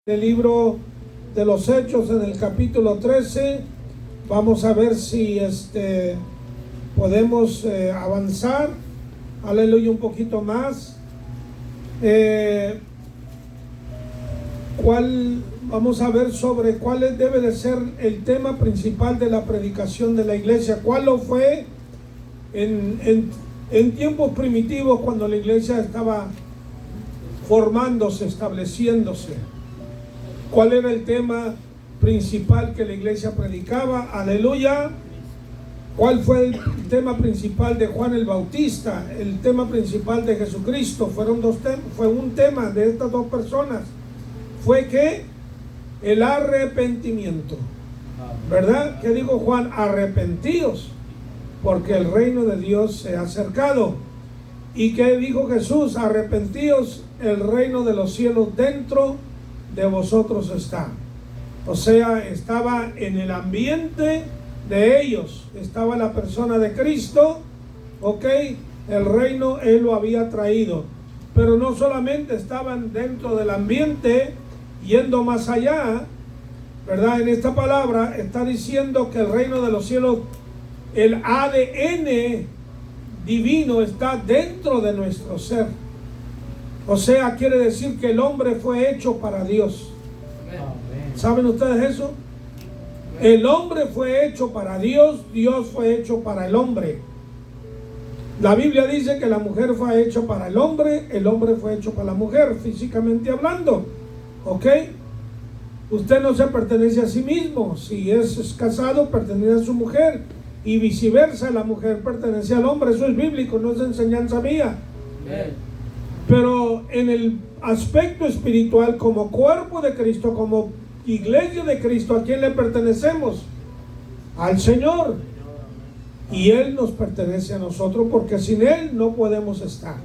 El libro de los Hechos en el capítulo 13. Vamos a ver si podemos avanzar, aleluya, un poquito más. Vamos a ver sobre cuál debe de ser el tema principal de la predicación de la iglesia. ¿Cuál lo fue en tiempos primitivos, cuando la iglesia estaba formándose, estableciéndose? ¿Cuál era el tema principal que la iglesia predicaba? Aleluya. ¿Cuál fue el tema principal de Juan el Bautista? El tema principal de Jesucristo. Fueron dos temas. Fue un tema de estas dos personas. Fue que el arrepentimiento. ¿Verdad? ¿Qué dijo Juan? Arrepentíos, porque el reino de Dios se ha acercado. ¿Y qué dijo Jesús? Arrepentíos, el reino de los cielos dentro de vosotros está. O sea, estaba en el ambiente de ellos, estaba la persona de Cristo, ok, el reino Él lo había traído, pero no solamente estaban dentro del ambiente, yendo más allá, ¿verdad? En esta palabra está diciendo que el reino de los cielos, el ADN divino está dentro de nuestro ser. O sea, quiere decir que el hombre fue hecho para Dios. ¿Saben ustedes eso? El hombre fue hecho para Dios, Dios fue hecho para el hombre. La Biblia dice que la mujer fue hecha para el hombre fue hecho para la mujer, físicamente hablando. ¿Ok? Usted no se pertenece a sí mismo. Si es casado, pertenece a su mujer. Y viceversa, la mujer pertenece al hombre. Eso es bíblico, no es enseñanza mía. Pero en el aspecto espiritual, como cuerpo de Cristo, como iglesia de Cristo, ¿a quién le pertenecemos? Al Señor. Y Él nos pertenece a nosotros, porque sin Él no podemos estar.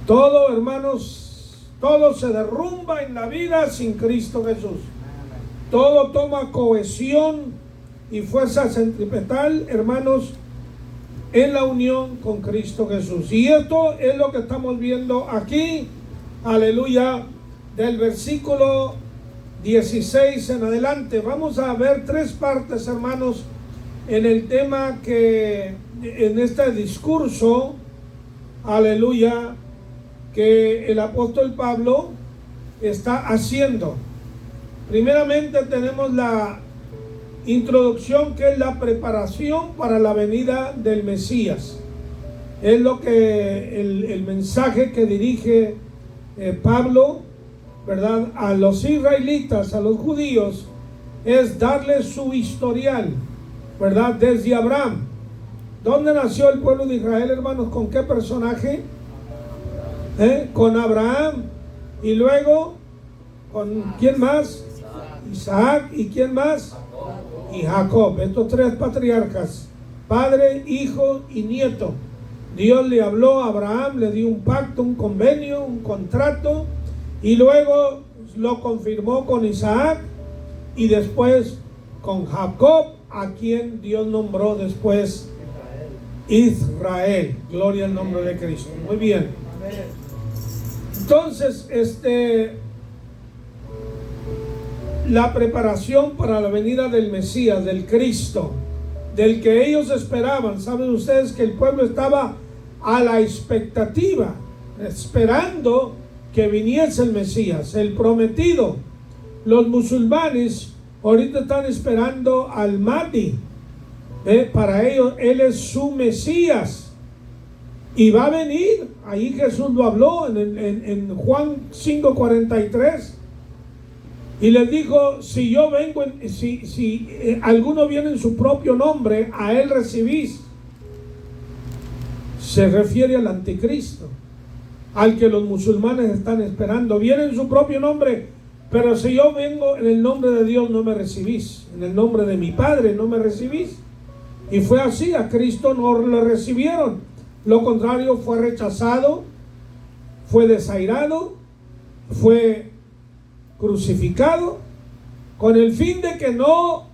Todo, hermanos, todo se derrumba en la vida sin Cristo Jesús. Todo toma cohesión y fuerza centripetal, hermanos, en la unión con Cristo Jesús. Y esto es lo que estamos viendo aquí, aleluya, del versículo 16 en adelante. Vamos a ver tres partes, hermanos, en el tema que, en este discurso, aleluya, que el apóstol Pablo está haciendo. Primeramente tenemos la introducción, que es la preparación para la venida del Mesías. Es lo que el mensaje que dirige Pablo, ¿verdad?, a los israelitas, a los judíos, es darles su historial, ¿verdad?, desde Abraham. ¿Dónde nació el pueblo de Israel, hermanos? ¿Con qué personaje? Con Abraham. Y luego, ¿con quién más? Isaac. ¿Y quién más? Y Jacob. Estos tres patriarcas, padre, hijo y nieto. Dios le habló a Abraham, le dio un pacto, un convenio, un contrato, y luego lo confirmó con Isaac y después con Jacob, a quien Dios nombró después Israel. Gloria al nombre de Cristo. Muy bien. Entonces, la preparación para la venida del Mesías, del Cristo, del que ellos esperaban. Saben ustedes que el pueblo estaba a la expectativa, esperando que viniese el Mesías, el prometido. Los musulmanes ahorita están esperando al Mahdi. Para ellos, Él es su Mesías. Y va a venir. Ahí Jesús lo habló en Juan 5:43. Y les dijo, si yo vengo, si alguno viene en su propio nombre, a Él recibís. Se refiere al anticristo, al que los musulmanes están esperando. Viene en su propio nombre, pero si yo vengo en el nombre de Dios, no me recibís. En el nombre de mi Padre, no me recibís. Y fue así, a Cristo no lo recibieron. Lo contrario, fue rechazado, fue desairado, fue crucificado, con el fin de que no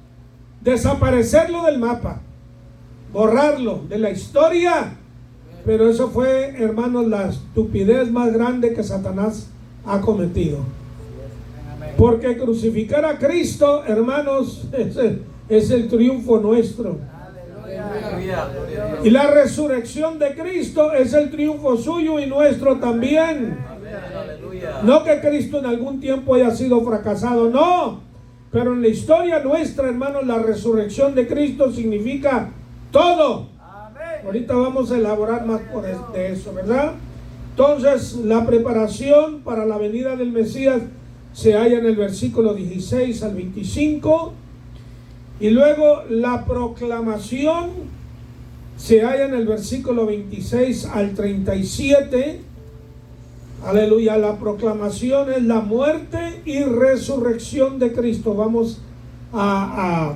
desaparecerlo del mapa, borrarlo de la historia. Pero eso fue, hermanos, la estupidez más grande que Satanás ha cometido. Porque crucificar a Cristo, hermanos, es el triunfo nuestro. Y la resurrección de Cristo es el triunfo suyo y nuestro también. No que Cristo en algún tiempo haya sido fracasado, no. Pero en la historia nuestra, hermanos, la resurrección de Cristo significa todo. Ahorita vamos a elaborar más de eso, ¿verdad? Entonces, la preparación para la venida del Mesías se halla en el versículo 16 al 25. Y luego la proclamación se halla en el versículo 26 al 37. Aleluya, la proclamación es la muerte y resurrección de Cristo. Vamos a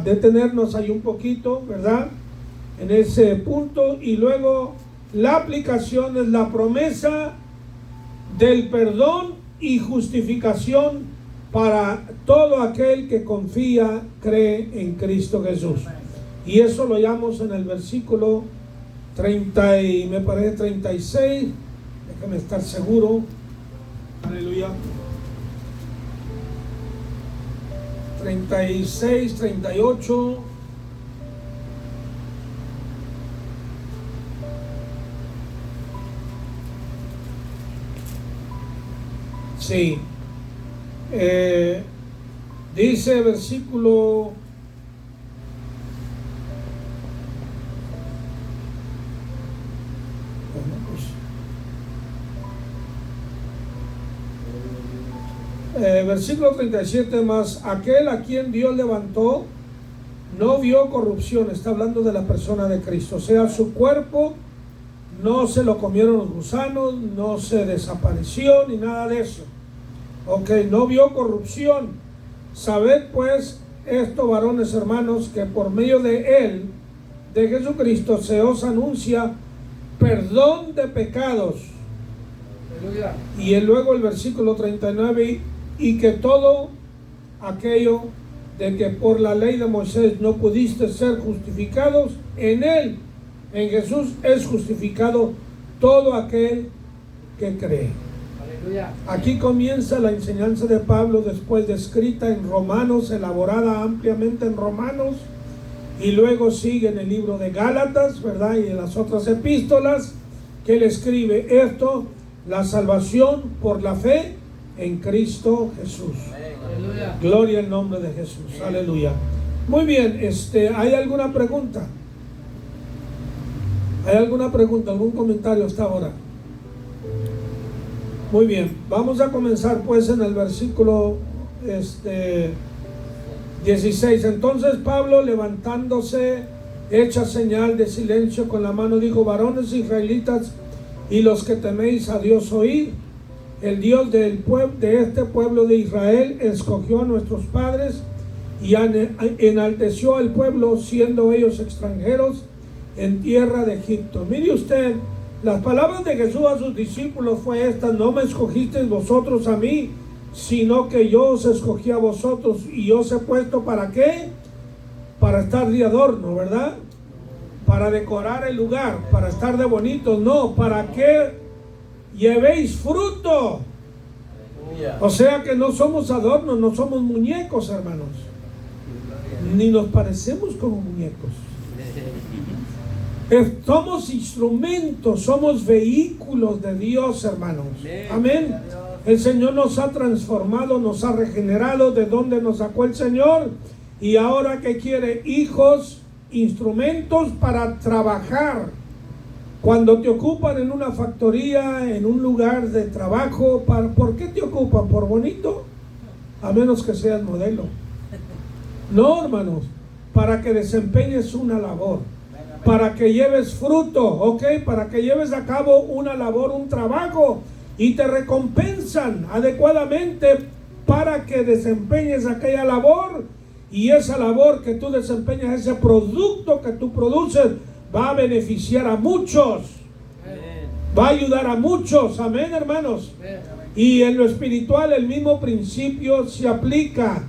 detenernos ahí un poquito, ¿verdad? En ese punto. Y luego la aplicación es la promesa del perdón y justificación para todo aquel que confía, cree en Cristo Jesús. Y eso lo hallamos en el versículo 30 y me parece 36. Déjame estar seguro. Aleluya. 36, 38. Sí. Dice versículo 37, más aquel a quien Dios levantó no vio corrupción. Está hablando de la persona de Cristo, o sea, su cuerpo no se lo comieron los gusanos, no se desapareció ni nada de eso. Ok, no vio corrupción. Sabed pues esto, varones hermanos, que por medio de él, de Jesucristo, se os anuncia perdón de pecados. Aleluya. Y luego el versículo 39, y que todo aquello de que por la ley de Moisés no pudiste ser justificados, en él, en Jesús, es justificado todo aquel que cree. Aleluya. Aquí comienza la enseñanza de Pablo, después descrita en Romanos, elaborada ampliamente en Romanos, y luego sigue en el libro de Gálatas, ¿verdad? Y en las otras epístolas que él escribe esto, la salvación por la fe en Cristo Jesús. Aleluya. Gloria al nombre de Jesús. Aleluya. Muy bien, ¿hay alguna pregunta? ¿Hay alguna pregunta, algún comentario hasta ahora? Muy bien, vamos a comenzar pues en el versículo 16. Entonces Pablo, levantándose, hecha señal de silencio con la mano, dijo: varones israelitas y los que teméis a Dios, oíd. El Dios de este pueblo de Israel escogió a nuestros padres y enalteció al pueblo, siendo ellos extranjeros en tierra de Egipto. Mire usted, las palabras de Jesús a sus discípulos fue esta: no me escogisteis vosotros a mí, sino que yo os escogí a vosotros, y os he puesto ¿para qué? Para estar de adorno, ¿verdad? Para decorar el lugar, para estar de bonitos, no, para que llevéis fruto. O sea que no somos adornos, no somos muñecos, hermanos, ni nos parecemos como muñecos. Somos instrumentos, somos vehículos de Dios, hermanos. Amén. El Señor nos ha transformado, nos ha regenerado. ¿De dónde nos sacó el Señor? Y ahora que quiere hijos, instrumentos para trabajar. Cuando te ocupan en una factoría, en un lugar de trabajo, ¿por qué te ocupan? ¿Por bonito? A menos que seas modelo. No, hermanos, para que desempeñes una labor, para que lleves fruto, ¿ok? Para que lleves a cabo una labor, un trabajo, y te recompensan adecuadamente para que desempeñes aquella labor, y esa labor que tú desempeñas, ese producto que tú produces, va a beneficiar a muchos. Va a ayudar a muchos. Amén, hermanos. Y en lo espiritual el mismo principio se aplica.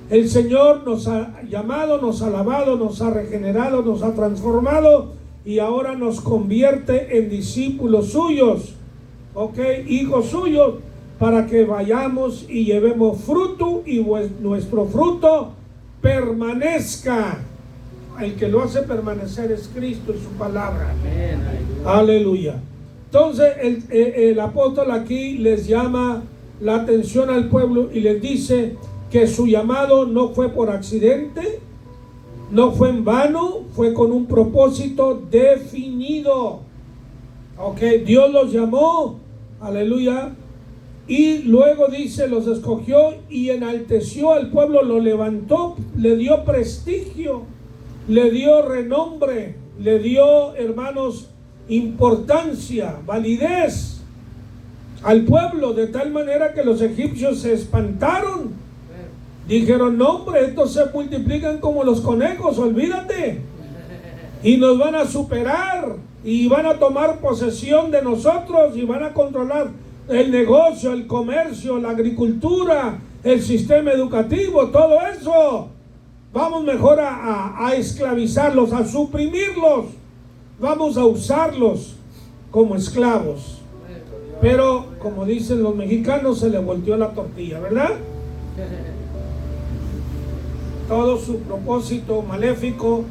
El Señor nos ha llamado, nos ha lavado, nos ha regenerado, nos ha transformado, y ahora nos convierte en discípulos suyos, ¿ok? Hijos suyos, para que vayamos y llevemos fruto y nuestro fruto permanezca. El que lo hace permanecer es Cristo y su palabra. Amén. Aleluya. Entonces el apóstol aquí les llama la atención al pueblo y les dice que su llamado no fue por accidente, no fue en vano, fue con un propósito definido. Ok, Dios los llamó, aleluya, y luego dice, los escogió y enalteció al pueblo, lo levantó, le dio prestigio, le dio renombre, le dio, hermanos, importancia, validez al pueblo, de tal manera que los egipcios se espantaron. Dijeron, no hombre, estos se multiplican como los conejos, olvídate, y nos van a superar, y van a tomar posesión de nosotros, y van a controlar el negocio, el comercio, la agricultura, el sistema educativo, todo eso. Vamos mejor a esclavizarlos, a suprimirlos, vamos a usarlos como esclavos. Pero, como dicen los mexicanos, se le volteó la tortilla, ¿verdad? Todo su propósito maléfico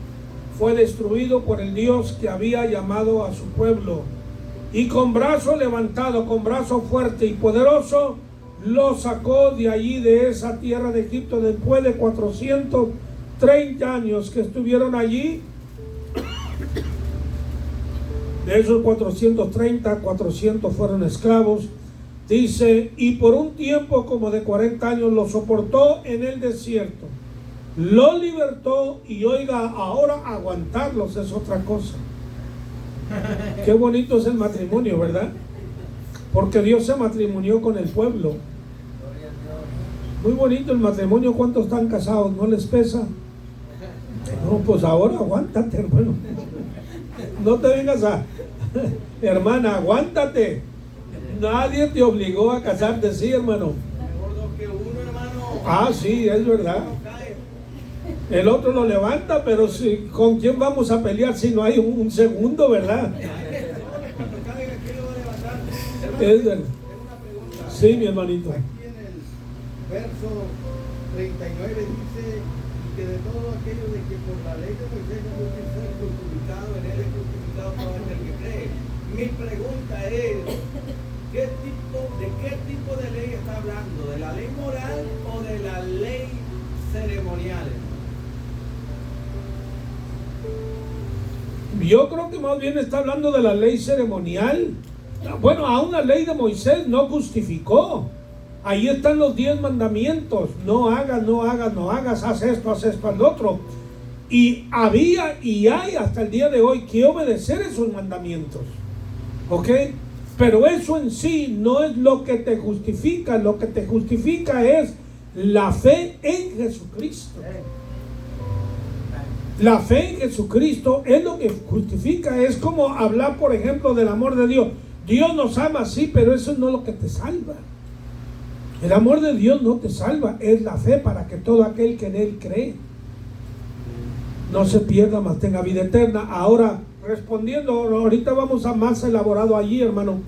fue destruido por el Dios que había llamado a su pueblo. Y con brazo levantado, con brazo fuerte y poderoso, lo sacó de allí, de esa tierra de Egipto, después de 430 años que estuvieron allí. De esos 430, 400 fueron esclavos. Dice, y por un tiempo como de 40 años lo soportó en el desierto. Lo libertó, y oiga, ahora aguantarlos es otra cosa. Qué bonito es el matrimonio, ¿verdad? Porque Dios se matrimonió con el pueblo. Muy bonito el matrimonio. ¿Cuántos están casados? ¿No les pesa? No, pues ahora aguántate, hermano. No te vengas a... Hermana, aguántate. Nadie te obligó a casarte, sí, hermano. Ah, sí, es verdad. El otro lo levanta, pero si, ¿con quién vamos a pelear si no hay un segundo, verdad? Es verdad. Sí, mi hermanito. Aquí en el verso 39 dice que de todo aquello de que por la ley de Moisés no puede ser justificado, en él es justificado todo aquel que cree. Mi pregunta es, ¿de qué tipo de ley está hablando? ¿De la ley moral o de la ley ceremonial? Yo creo que más bien está hablando de la ley ceremonial. Bueno, aún la ley de Moisés no justificó. Ahí están los 10 mandamientos. No hagas, no hagas, no hagas, haz esto, al otro. Y había y hay hasta el día de hoy que obedecer esos mandamientos. ¿Ok? Pero eso en sí no es lo que te justifica. Lo que te justifica es la fe en Jesucristo. La fe en Jesucristo es lo que justifica. Es como hablar, por ejemplo, del amor de Dios. Dios nos ama, sí, pero eso no es lo que te salva. El amor de Dios no te salva, es la fe para que todo aquel que en Él cree no se pierda, mas tenga vida eterna. Ahora, respondiendo, ahorita vamos a más elaborado allí, hermano.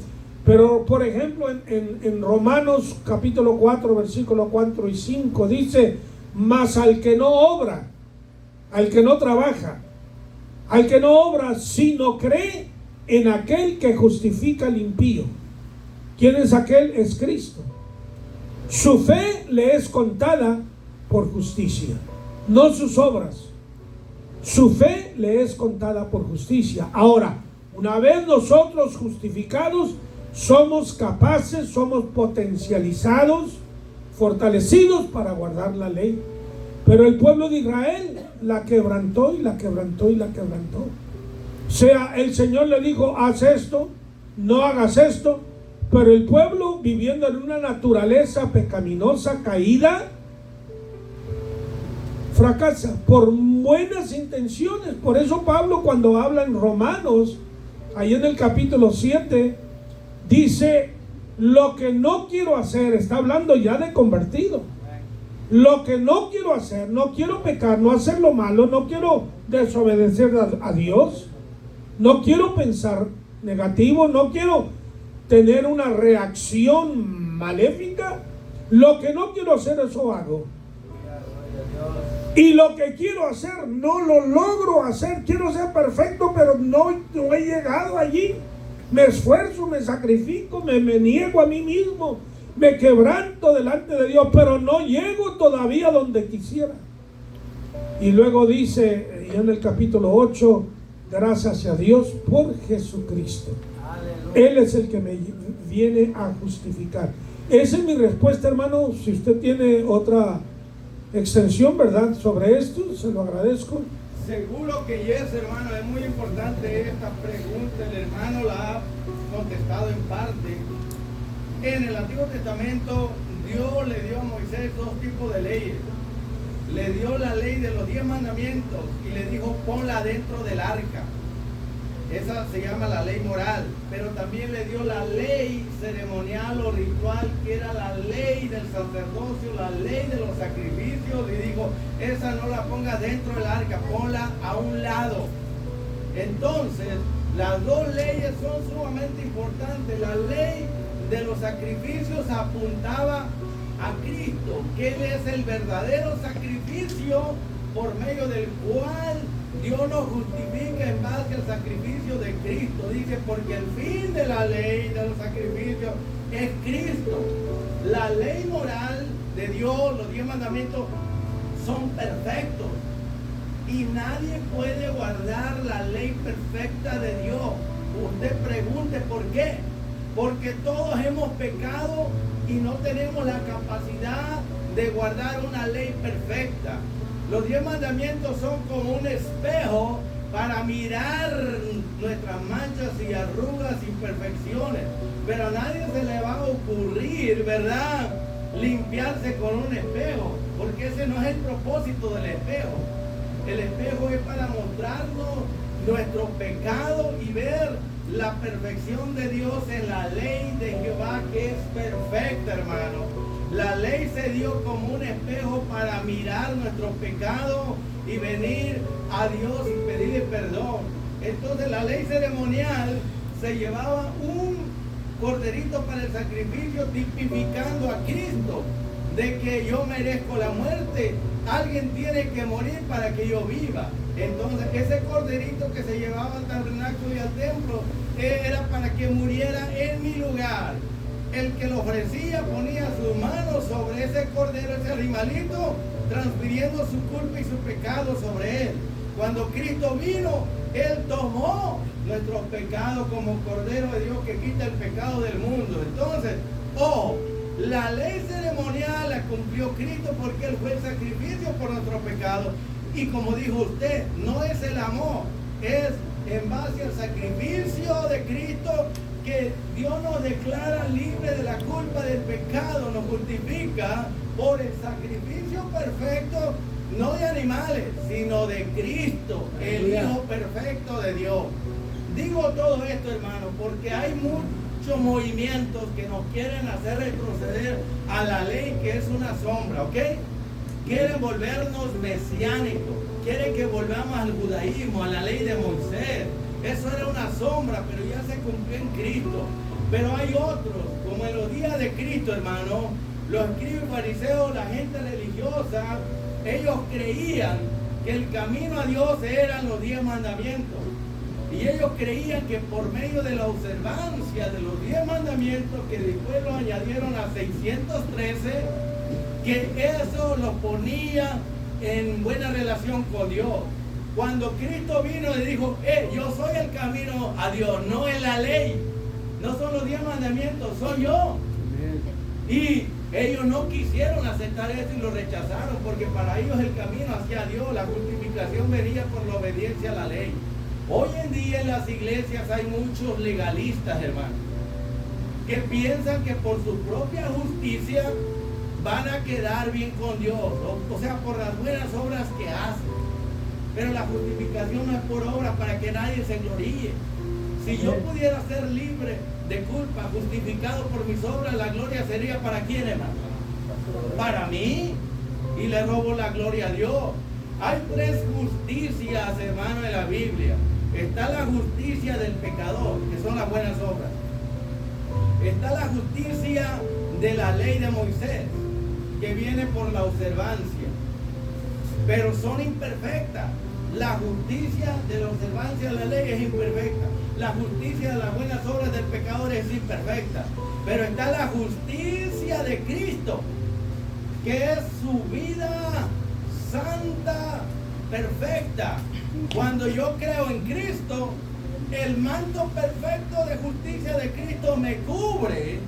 Pero, por ejemplo, en Romanos capítulo 4, versículos 4 y 5, dice, mas al que no obra, al que no trabaja, al que no obra, sino cree en aquel que justifica al impío. ¿Quién es aquel? Es Cristo. Su fe le es contada por justicia, no sus obras. Su fe le es contada por justicia. Ahora, una vez nosotros justificados, somos capaces, somos potencializados, fortalecidos para guardar la ley. Pero el pueblo de Israel la quebrantó y la quebrantó y la quebrantó. O sea, el Señor le dijo, haz esto, no hagas esto. Pero el pueblo, viviendo en una naturaleza pecaminosa, caída, fracasa por buenas intenciones. Por eso Pablo, cuando habla en Romanos, ahí en el capítulo 7, dice, lo que no quiero hacer, está hablando ya de convertido. Lo que no quiero hacer, no quiero pecar, no hacer lo malo, no quiero desobedecer a Dios, no quiero pensar negativo, no quiero tener una reacción maléfica, lo que no quiero hacer, eso hago. Y lo que quiero hacer, no lo logro hacer. Quiero ser perfecto, pero no he llegado allí. Me esfuerzo, me sacrifico, me niego a mí mismo, me quebranto delante de Dios, pero no llego todavía donde quisiera. Y luego dice en el capítulo 8, gracias a Dios por Jesucristo. Él es el que me viene a justificar. Esa es mi respuesta, hermano. Si usted tiene otra extensión, ¿verdad?, sobre esto, se lo agradezco. Seguro que yes, hermano, es muy importante esta pregunta. El hermano la ha contestado en parte. En el Antiguo Testamento, Dios le dio a Moisés dos tipos de leyes. Le dio la ley de los 10 mandamientos y le dijo, ponla dentro del arca. Esa se llama la ley moral, pero también le dio la ley ceremonial o ritual, que era la ley del sacerdocio, la ley de los sacrificios, y dijo, esa no la pongas dentro del arca, ponla a un lado. Entonces, las dos leyes son sumamente importantes. La ley de los sacrificios apuntaba a Cristo, que Él es el verdadero sacrificio por medio del cual Dios nos justifica en base al sacrificio de Cristo. Dice, porque el fin de la ley de los sacrificios es Cristo. La ley moral de Dios, los 10 mandamientos, son perfectos. Y nadie puede guardar la ley perfecta de Dios. Usted pregunte por qué. Porque todos hemos pecado y no tenemos la capacidad de guardar una ley perfecta. Los 10 mandamientos son como un espejo para mirar nuestras manchas y arrugas y imperfecciones. Pero a nadie se le va a ocurrir, ¿verdad?, limpiarse con un espejo, porque ese no es el propósito del espejo. El espejo es para mostrarnos nuestro pecado y ver la perfección de Dios en la ley de Jehová, que es perfecta, hermano. La ley se dio como un espejo para mirar nuestros pecados y venir a Dios y pedirle perdón. Entonces la ley ceremonial se llevaba un corderito para el sacrificio, tipificando a Cristo, de que yo merezco la muerte, alguien tiene que morir para que yo viva. Entonces ese corderito que se llevaba al tabernáculo y al templo era para que muriera en mi lugar. El que lo ofrecía ponía sus manos sobre ese cordero, ese animalito, transfiriendo su culpa y su pecado sobre él. Cuando Cristo vino, Él tomó nuestros pecados como Cordero de Dios que quita el pecado del mundo. Entonces, la ley ceremonial la cumplió Cristo porque Él fue el sacrificio por nuestros pecados. Y como dijo usted, no es el amor, es en base al sacrificio de Cristo que Dios nos declara libre de la culpa del pecado, nos justifica por el sacrificio perfecto, no de animales, sino de Cristo, el Hijo perfecto de Dios. Digo todo esto, hermano, porque hay muchos movimientos que nos quieren hacer retroceder a la ley, que es una sombra, ¿ok? Quieren volvernos mesiánicos, quieren que volvamos al judaísmo, a la ley de Moisés. Eso era una sombra, pero ya se cumplió en Cristo. Pero hay otros, como en los días de Cristo, hermano, los escribas y fariseos, la gente religiosa, ellos creían que el camino a Dios eran los 10 mandamientos. Y ellos creían que por medio de la observancia de los 10 mandamientos, que después lo añadieron a 613, que eso los ponía en buena relación con Dios. Cuando Cristo vino y dijo, yo soy el camino a Dios, no es la ley, no son los 10 mandamientos, soy yo. Y ellos no quisieron aceptar eso y lo rechazaron, porque para ellos el camino hacia Dios, la justificación venía por la obediencia a la ley. Hoy en día en las iglesias hay muchos legalistas, hermano, que piensan que por su propia justicia van a quedar bien con Dios, o sea, por las buenas obras que hacen. Pero la justificación no es por obra para que nadie se gloríe. Si yo pudiera ser libre de culpa, justificado por mis obras, la gloria sería ¿para quién, hermano? Para mí. Y le robo la gloria a Dios. Hay 3 justicias, hermano, en la Biblia. Está la justicia del pecador, que son las buenas obras. Está la justicia de la ley de Moisés, que viene por la observancia, pero son imperfectas. La justicia de la observancia de la ley es imperfecta. La justicia de las buenas obras del pecador es imperfecta. Pero está la justicia de Cristo, que es su vida santa, perfecta. Cuando yo creo en Cristo, el manto perfecto de justicia de Cristo me cubre.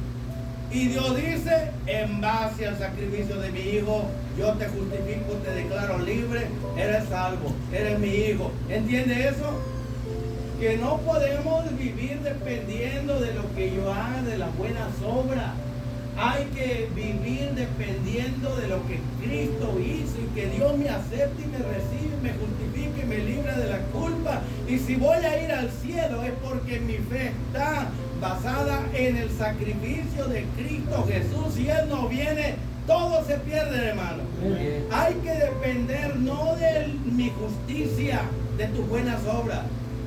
Y Dios dice, en base al sacrificio de mi Hijo, yo te justifico, te declaro libre, eres salvo, eres mi hijo. ¿Entiende eso? Que no podemos vivir dependiendo de lo que yo haga, de las buenas obras. Hay que vivir dependiendo de lo que Cristo hizo, y que Dios me acepte y me recibe, me justifique y me libre de la culpa. Y si voy a ir al cielo es porque mi fe está basada en el sacrificio de Cristo Jesús. Si Él no viene, todo se pierde, hermano. Hay que depender no de mi justicia, de tus buenas obras.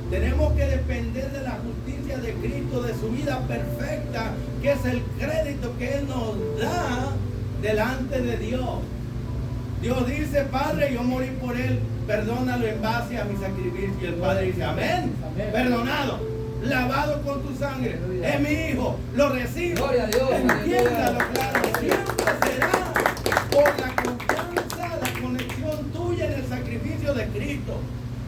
Tenemos que depender de la justicia de Cristo, de su vida perfecta, que es el crédito que Él nos da delante de Dios. Dios dice, Padre, yo morí por Él, perdónalo en base a mi sacrificio. Y el Padre dice, amén, perdonado, lavado con tu sangre, es mi hijo, lo recibo. Gloria a Dios. Entiéndalo, claro, siempre será por la confianza, la conexión tuya en el sacrificio de Cristo.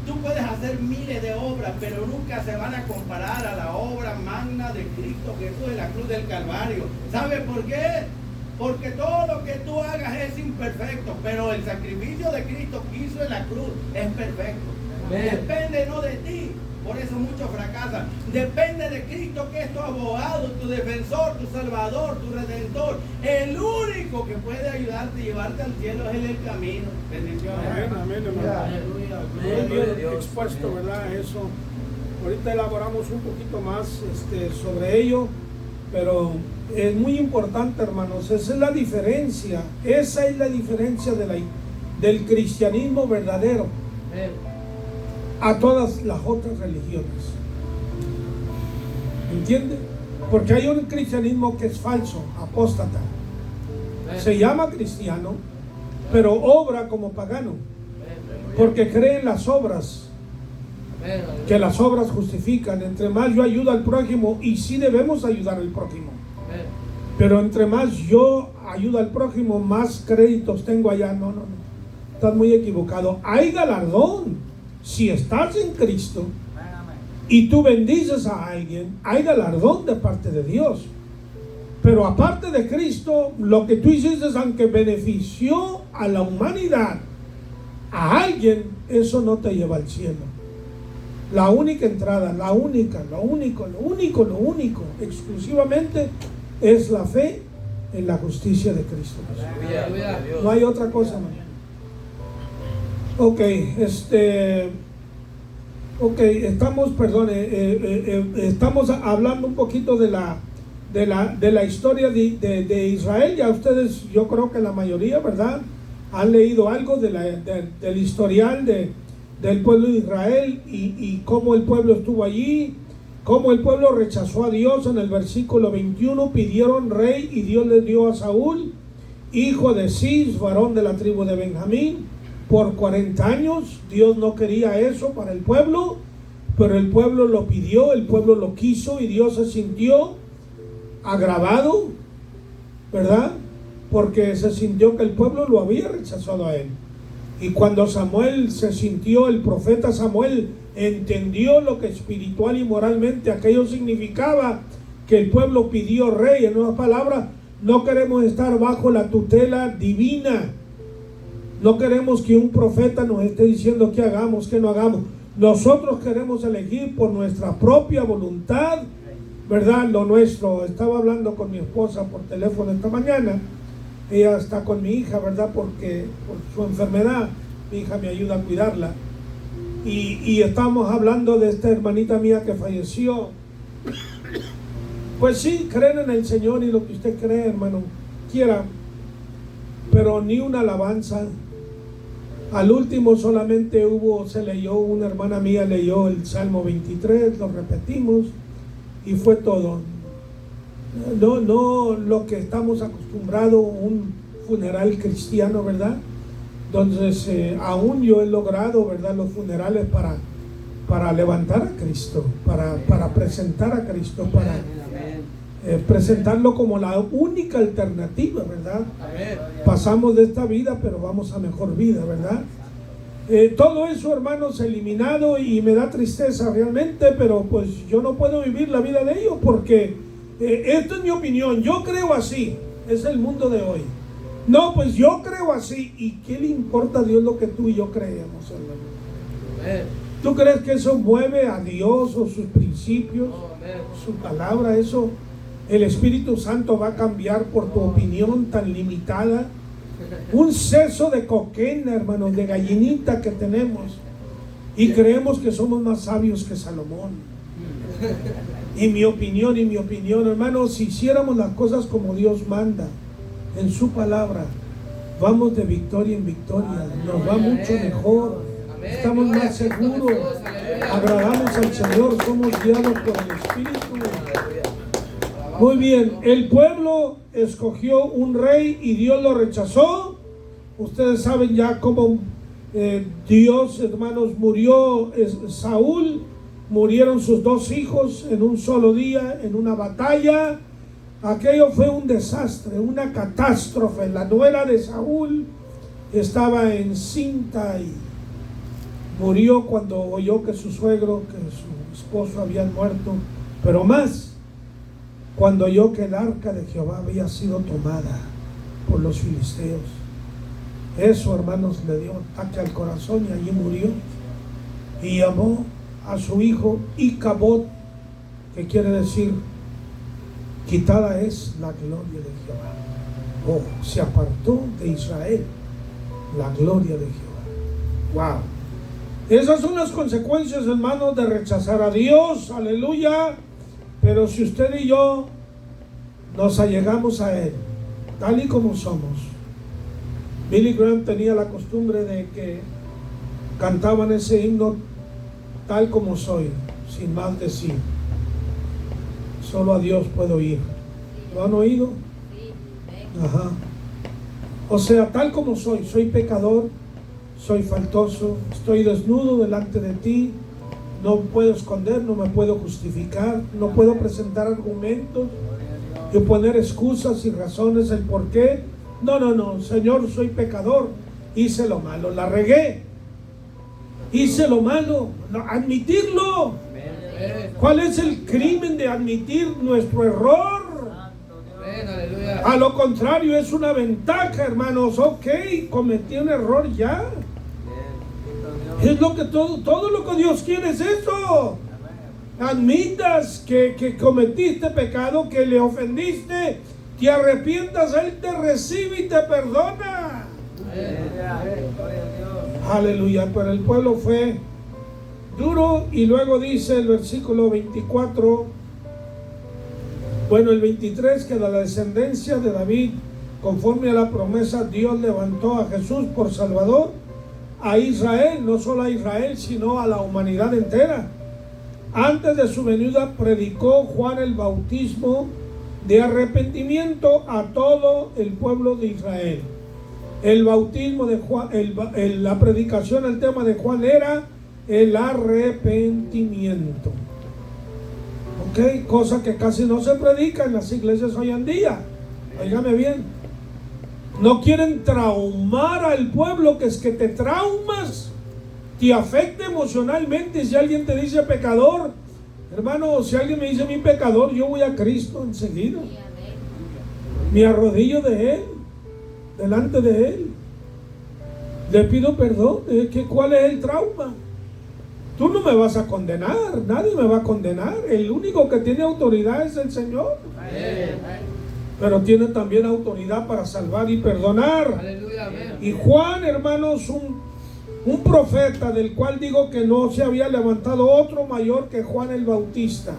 Tú puedes hacer miles de obras, pero nunca se van a comparar a la obra magna de Cristo Jesús en la cruz del Calvario. ¿Sabe por qué? Porque todo lo que tú hagas es imperfecto, pero el sacrificio de Cristo que hizo en la cruz es perfecto. Depende no de ti, por eso muchos fracasan. Depende de Cristo, que es tu abogado, tu defensor, tu salvador, tu redentor. El único que puede ayudarte y llevarte al cielo es el camino. Bendiciones. Amén, amén, hermano. Muy bien expuesto, ¿verdad? Eso. Ahorita elaboramos un poquito más sobre ello, pero es muy importante, hermanos. Esa es la diferencia. Esa es la diferencia del cristianismo verdadero a todas las otras religiones. ¿Entiende? Porque hay un cristianismo que es falso, apóstata. Se llama cristiano, pero obra como pagano, porque cree en las obras, que las obras justifican. Entre más yo ayudo al prójimo, y sí debemos ayudar al prójimo, pero entre más yo ayudo al prójimo, más créditos tengo allá. No, estás muy equivocado. Hay galardón. Si estás en Cristo y tú bendices a alguien, hay galardón de parte de Dios. Pero aparte de Cristo, lo que tú hiciste, aunque benefició a la humanidad, a alguien, eso no te lleva al cielo. La única entrada, lo único, exclusivamente es la fe en la justicia de Cristo. No hay otra cosa, hermano. Ok, estamos hablando un poquito de la historia de Israel. Ya ustedes, yo creo que la mayoría, ¿verdad?, han leído algo del historial del pueblo de Israel, y cómo el pueblo estuvo allí, cómo el pueblo rechazó a Dios. En el versículo 21 pidieron rey, y Dios les dio a Saúl, hijo de Cis, varón de la tribu de Benjamín. Por 40 años Dios no quería eso para el pueblo, pero el pueblo lo pidió, el pueblo lo quiso, y Dios se sintió agravado, ¿verdad? Porque se sintió que el pueblo lo había rechazado a él. Y cuando Samuel se sintió, el profeta Samuel entendió lo que espiritual y moralmente aquello significaba, que el pueblo pidió rey. En otras palabras, no queremos estar bajo la tutela divina. No queremos que un profeta nos esté diciendo qué hagamos, qué no hagamos. Nosotros queremos elegir por nuestra propia voluntad, ¿verdad?, lo nuestro. Estaba hablando con mi esposa por teléfono esta mañana. Ella está con mi hija, ¿verdad?, porque por su enfermedad mi hija me ayuda a cuidarla. Y estamos hablando de esta hermanita mía que falleció. Pues sí, creen en el Señor y lo que usted cree, hermano, quiera, pero ni una alabanza. Al último solamente se leyó, una hermana mía leyó el Salmo 23, lo repetimos, y fue todo. no lo que estamos acostumbrados, un funeral cristiano, ¿verdad? Entonces, aún yo he logrado, ¿verdad?, los funerales para levantar a Cristo, para presentar a Cristo, para presentarlo como la única alternativa, ¿verdad? Pasamos de esta vida, pero vamos a mejor vida, ¿verdad? Todo eso, hermanos, eliminado, y me da tristeza realmente, pero pues yo no puedo vivir la vida de ellos porque esta es mi opinión, yo creo así, es el mundo de hoy. No, pues yo creo así, ¿y qué le importa a Dios lo que tú y yo creemos, hermano? ¿Tú crees que eso mueve a Dios o sus principios, su palabra? Eso, el Espíritu Santo va a cambiar por tu opinión tan limitada. Un seso de coquena, hermanos, de gallinita que tenemos, y creemos que somos más sabios que Salomón. Y mi opinión, hermanos, si hiciéramos las cosas como Dios manda en su palabra, vamos de victoria en victoria, nos va mucho mejor, estamos más seguros, agradamos al Señor, somos guiados por el Espíritu. Muy bien, el pueblo escogió un rey y Dios lo rechazó. Ustedes saben ya cómo Dios, hermanos, murió Saúl, murieron sus 2 hijos en un solo día, en una batalla. Aquello fue un desastre, una catástrofe. La nuera de Saúl estaba encinta y murió cuando oyó que su suegro, que su esposo habían muerto, pero más cuando oyó que el arca de Jehová había sido tomada por los filisteos. Eso, hermanos, le dio ataque al corazón y allí murió. Y llamó a su hijo Icabod, que quiere decir quitada es la gloria de Jehová. Oh, se apartó de Israel la gloria de Jehová. Wow. Esas son las consecuencias, hermanos, de rechazar a Dios. Aleluya. Pero si usted y yo nos allegamos a Él, tal y como somos. Billy Graham tenía la costumbre de que cantaban ese himno, tal como soy, sin más decir. Solo a Dios puedo ir. ¿Lo han oído? Ajá. O sea, tal como soy pecador, soy faltoso, estoy desnudo delante de ti. No puedo esconder, no me puedo justificar, no puedo presentar argumentos y poner excusas y razones el por qué. No, Señor, soy pecador, hice lo malo, la regué, hice lo malo, admitirlo. ¿Cuál es el crimen de admitir nuestro error? A lo contrario, es una ventaja, hermanos. Ok, cometí un error ya. Es lo que todo lo que Dios quiere es eso. Admitas que cometiste pecado, que le ofendiste, te arrepientas, Él te recibe y te perdona. Aleluya. Pero el pueblo fue duro, y luego dice el versículo 24, bueno, el 23, que de la descendencia de David, conforme a la promesa, Dios levantó a Jesús por Salvador a Israel, no solo a Israel, sino a la humanidad entera. Antes de su venida predicó Juan el bautismo de arrepentimiento a todo el pueblo de Israel. El bautismo de Juan, la predicación, el tema de Juan era el arrepentimiento. Ok, cosa que casi no se predica en las iglesias hoy en día. Óigame bien. No quieren traumar al pueblo, que es que te traumas, te afecta emocionalmente. Si alguien te dice pecador, hermano, si alguien me dice mi pecador, yo voy a Cristo enseguida. Me arrodillo de Él, delante de Él. Le pido perdón. ¿Cuál es el trauma? Tú no me vas a condenar, nadie me va a condenar. El único que tiene autoridad es el Señor. Pero tiene también autoridad para salvar y perdonar. Aleluya, y Juan, hermanos, un profeta del cual digo que no se había levantado otro mayor que Juan el Bautista.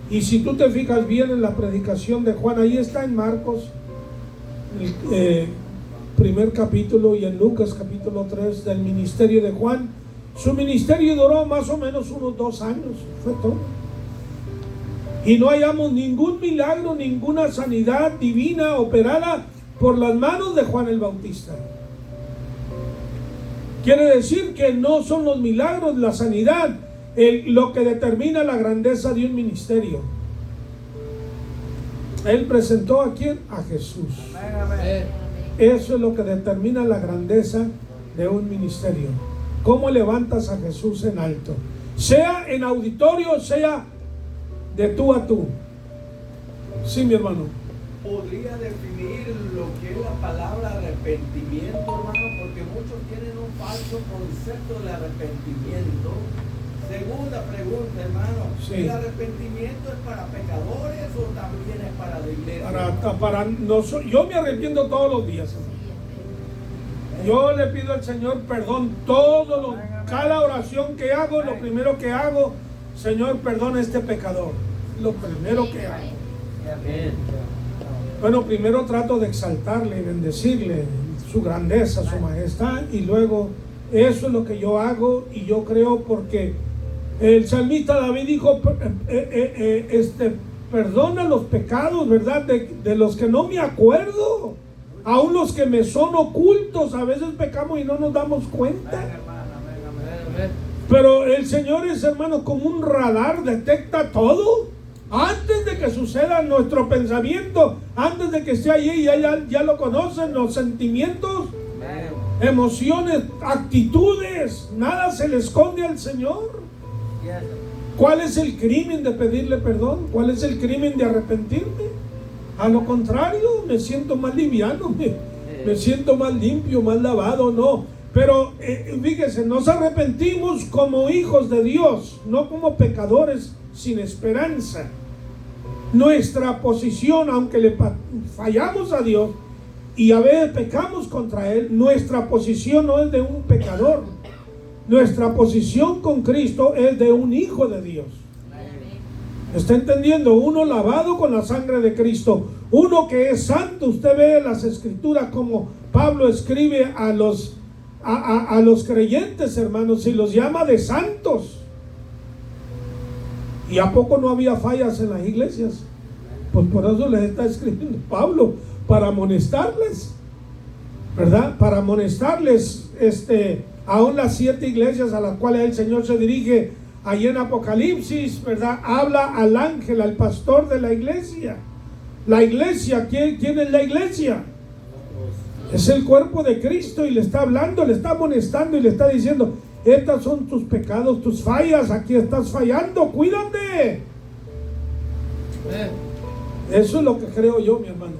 Y si tú te fijas bien en la predicación de Juan, ahí está en Marcos, primer capítulo, y en Lucas capítulo 3 del ministerio de Juan. Su ministerio duró más o menos unos 2 años, fue todo. Y no hallamos ningún milagro, ninguna sanidad divina operada por las manos de Juan el Bautista. Quiere decir que no son los milagros, la sanidad, lo que determina la grandeza de un ministerio. Él presentó ¿a quién? A Jesús. Eso es lo que determina la grandeza de un ministerio. ¿Cómo levantas a Jesús en alto? Sea en auditorio, sea de tú a tú. Sí, mi hermano. ¿Podría definir lo que es la palabra arrepentimiento, hermano? Porque muchos tienen un falso concepto del arrepentimiento. Segunda pregunta, hermano. Sí. ¿El arrepentimiento es para pecadores o también es para la iglesia? Yo me arrepiento todos los días, hermano. Yo le pido al Señor perdón cada oración que hago, lo primero que hago, Señor, perdona a este pecador. Lo primero que hago. Bueno, primero trato de exaltarle y bendecirle su grandeza, su majestad, y luego eso es lo que yo hago. Y yo creo, porque el salmista David dijo, perdona los pecados, ¿verdad? De los que no me acuerdo, aún los que me son ocultos. A veces pecamos y no nos damos cuenta. Pero el Señor es, hermano, como un radar, detecta todo. Antes de que suceda nuestro pensamiento, antes de que esté allí, ya lo conocen, los sentimientos, emociones, actitudes. Nada se le esconde al Señor. ¿Cuál es el crimen de pedirle perdón? ¿Cuál es el crimen de arrepentirme? A lo contrario, me siento más liviano, me siento más limpio, más lavado, no. Pero fíjese, nos arrepentimos como hijos de Dios, no como pecadores sin esperanza. Nuestra posición, aunque le fallamos a Dios y a veces pecamos contra Él, nuestra posición no es de un pecador. Nuestra posición con Cristo es de un hijo de Dios. ¿Está entendiendo? Uno lavado con la sangre de Cristo, uno que es santo. Usted ve las escrituras como Pablo escribe a los creyentes, hermanos, y los llama de santos. ¿Y a poco no había fallas en las iglesias? Pues por eso les está escribiendo Pablo, para amonestarles, ¿verdad? Para amonestarles, aún las 7 iglesias a las cuales el Señor se dirige allí en Apocalipsis, ¿verdad? Habla al ángel, al pastor de la iglesia. La iglesia, ¿quién es la iglesia? Es el cuerpo de Cristo, y le está hablando, le está amonestando y le está diciendo: estos son tus pecados, tus fallas, aquí estás fallando, cuídate. Eso es lo que creo yo, mi hermano,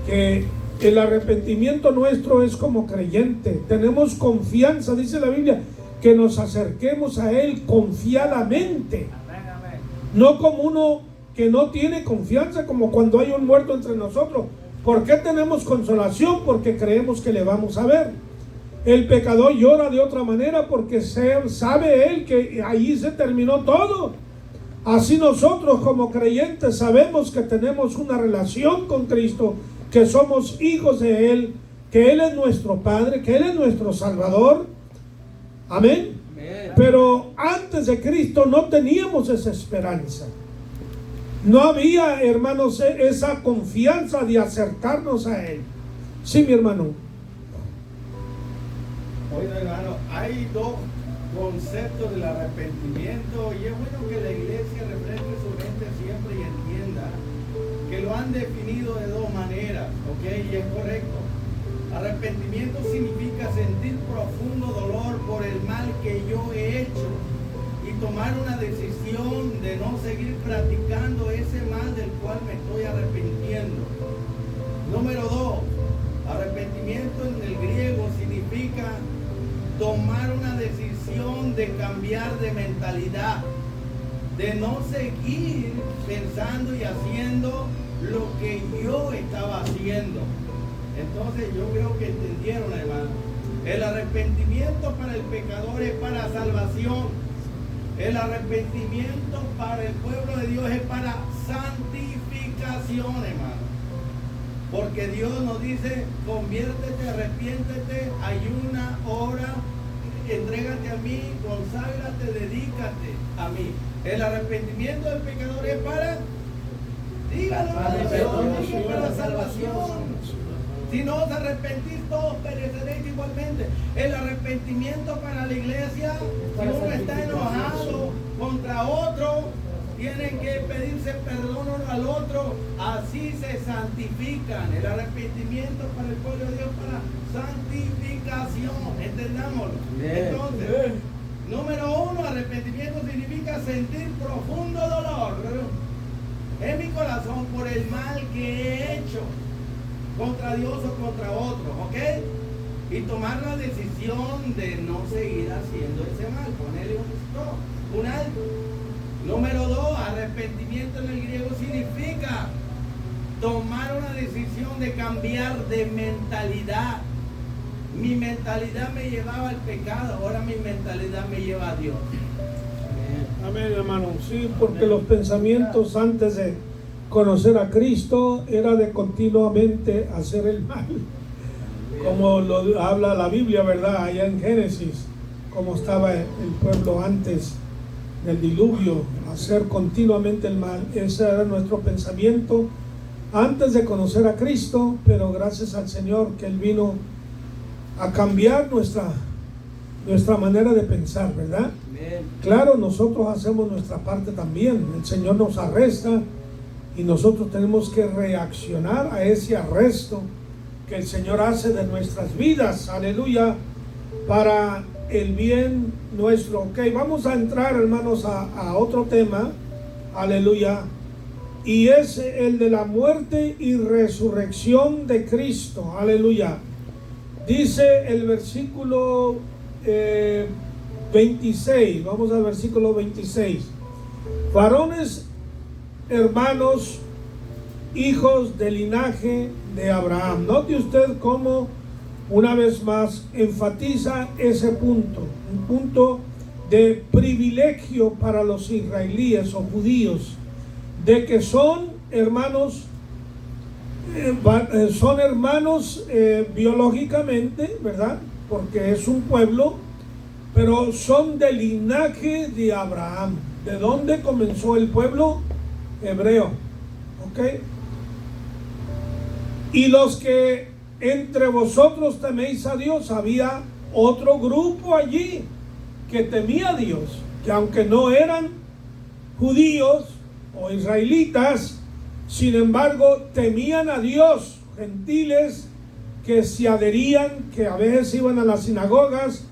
que el arrepentimiento nuestro es como creyente. Tenemos confianza, dice la Biblia, que nos acerquemos a Él confiadamente. No como uno que no tiene confianza, como cuando hay un muerto entre nosotros. ¿Por qué tenemos consolación? Porque creemos que le vamos a ver. El pecador llora de otra manera porque sabe él que ahí se terminó todo. Así nosotros como creyentes sabemos que tenemos una relación con Cristo, que somos hijos de Él, que Él es nuestro Padre, que Él es nuestro Salvador. Amén. Pero antes de Cristo no teníamos esa esperanza. No había, hermanos, esa confianza de acercarnos a Él. Sí, mi hermano. Oiga, hermano, hay dos conceptos del arrepentimiento, y es bueno que la iglesia refresque su mente siempre y entienda que lo han definido de dos maneras, ¿ok? Y es correcto. Arrepentimiento significa sentir profundo dolor por el mal que yo he hecho y tomar una decisión de no seguir practicando ese mal del cual me estoy arrepintiendo. Número 2, arrepentimiento en el griego significa tomar una decisión de cambiar de mentalidad, de no seguir pensando y haciendo lo que yo estaba haciendo. Entonces yo creo que entendieron, hermano. El arrepentimiento para el pecador es para salvación. El arrepentimiento para el pueblo de Dios es para santificación, hermano. Porque Dios nos dice: conviértete, arrepiéntete, ayuna, ora, entrégate a mí, conságrate, dedícate a mí. El arrepentimiento del pecador es para, dígalo, para salvación. Si no os arrepentís, todos pereceréis igualmente. El arrepentimiento para la iglesia, si uno está enojado contra otro, tienen que pedirse perdón uno al otro, así se santifican. El arrepentimiento para el pueblo de Dios, para santificación, entendámoslo. Entonces, número 1, arrepentimiento significa sentir profundo dolor en mi corazón por el mal que he hecho contra Dios o contra otros, ¿ok? Y tomar la decisión de no seguir haciendo ese mal, ponerle un stop, un alto. Número 2, arrepentimiento en el griego significa tomar una decisión de cambiar de mentalidad. Mi mentalidad me llevaba al pecado, ahora mi mentalidad me lleva a Dios. Amén, hermano. Sí, porque los pensamientos antes de conocer a Cristo era de continuamente hacer el mal, como lo habla la Biblia, ¿verdad? Allá en Génesis, como estaba el pueblo antes del diluvio, hacer continuamente el mal. Ese era nuestro pensamiento antes de conocer a Cristo, pero gracias al Señor que Él vino a cambiar nuestra manera de pensar, ¿verdad? Claro, nosotros hacemos nuestra parte también. El Señor nos arresta y nosotros tenemos que reaccionar a ese arresto que el Señor hace de nuestras vidas, aleluya, para el bien nuestro. Ok, vamos a entrar, hermanos, a otro tema, aleluya, y es el de la muerte y resurrección de Cristo, aleluya. Dice el versículo 26, vamos al versículo 26. Varones, hermanos, hijos del linaje de Abraham. Note usted cómo una vez más enfatiza ese punto, un punto de privilegio para los israelíes o judíos, de que son hermanos, biológicamente, ¿verdad? Porque es un pueblo, pero son del linaje de Abraham. ¿De dónde comenzó el pueblo? Hebreo. ¿Ok? Y los que entre vosotros teméis a Dios, había otro grupo allí que temía a Dios, que aunque no eran judíos o israelitas, sin embargo temían a Dios, gentiles que se adherían, que a veces iban a las sinagogas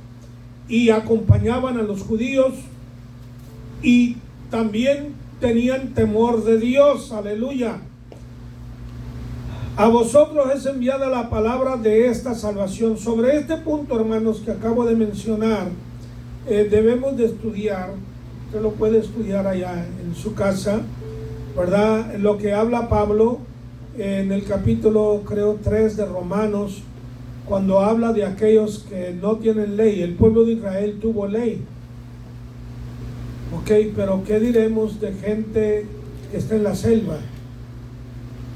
y acompañaban a los judíos y también tenían temor de Dios, aleluya. A vosotros es enviada la palabra de esta salvación. Sobre este punto, hermanos, que acabo de mencionar, debemos de estudiar. Usted lo puede estudiar allá en su casa, ¿verdad? Lo que habla Pablo en el capítulo, creo, 3 de Romanos, cuando habla de aquellos que no tienen ley. El pueblo de Israel tuvo ley. Ok, pero ¿qué diremos de gente que está en la selva,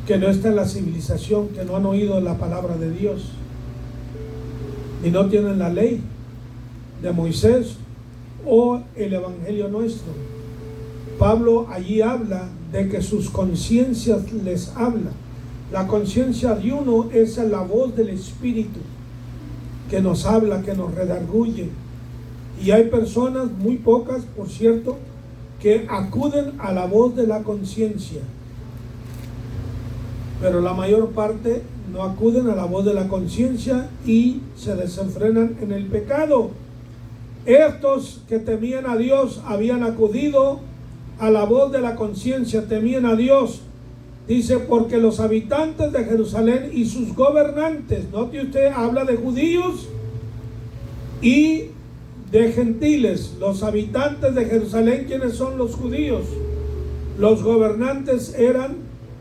que no está en la civilización, que no han oído la palabra de Dios y no tienen la ley de Moisés o el evangelio nuestro? Pablo allí habla de que sus conciencias les habla. La conciencia de uno es la voz del Espíritu que nos habla, que nos redarguye. Y hay personas, muy pocas por cierto, que acuden a la voz de la conciencia, pero la mayor parte no acuden a la voz de la conciencia y se desenfrenan en el pecado. Estos que temían a Dios habían acudido a la voz de la conciencia, temían a Dios. Dice, porque los habitantes de Jerusalén y sus gobernantes, note usted, habla de judíos y de gentiles. Los habitantes de Jerusalén, ¿quiénes son los judíos? Los gobernantes eran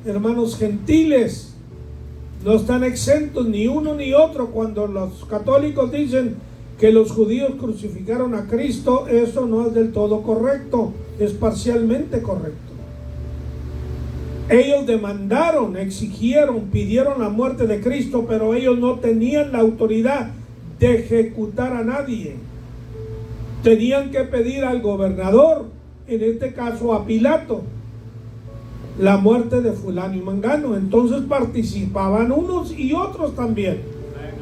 hermanos gentiles. No están exentos ni uno ni otro. Cuando los católicos dicen que los judíos crucificaron a Cristo, eso no es del todo correcto, es parcialmente correcto. Ellos demandaron, exigieron, pidieron la muerte de Cristo, pero ellos no tenían la autoridad de ejecutar a nadie. tenían que pedir al gobernador, en este caso a Pilato, la muerte de fulano y mangano. Entonces participaban unos y otros también,